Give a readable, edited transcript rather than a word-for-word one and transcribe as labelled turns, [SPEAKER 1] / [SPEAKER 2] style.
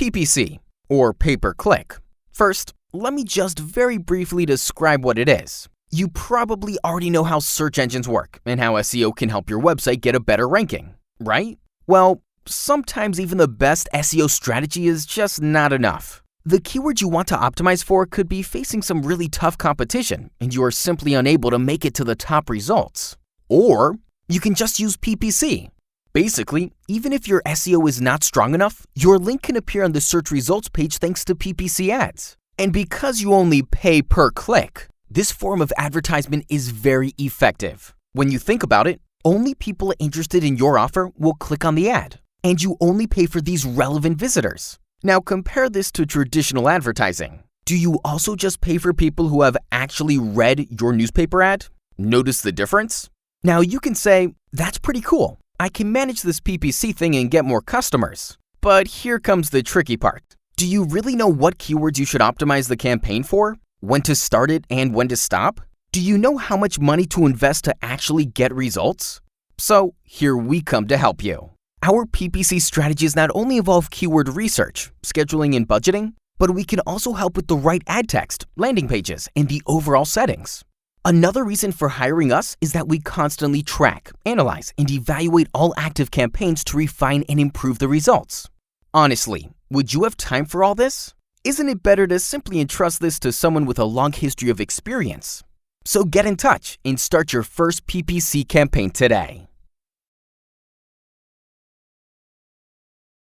[SPEAKER 1] PPC, or pay-per-click. First, let me just very briefly describe what it is. You probably already know how search engines work and how SEO can help your website get a better ranking, right? Well, sometimes even the best SEO strategy is just not enough. The keywords you want to optimize for could be facing some really tough competition and you are simply unable to make it to the top results. Or you can just use PPC. Basically, even if your SEO is not strong enough, your link can appear on the search results page thanks to PPC ads. And because you only pay per click, this form of advertisement is very effective. When you think about it, only people interested in your offer will click on the ad, and you only pay for these relevant visitors. Now compare this to traditional advertising. Do you also just pay for people who have actually read your newspaper ad? Notice the difference? Now you can say, that's pretty cool. I can manage this PPC thing and get more customers. But here comes the tricky part. Do you really know what keywords you should optimize the campaign for? When to start it and when to stop? Do you know how much money to invest to actually get results? So here we come to help you. Our PPC strategies not only involve keyword research, scheduling, and budgeting, but we can also help with the right ad text, landing pages, and the overall settings. Another reason for hiring us is that we constantly track, analyze, and evaluate all active campaigns to refine and improve the results. Honestly, would you have time for all this? Isn't it better to simply entrust this to someone with a long history of experience? So get in touch and start your first PPC campaign today.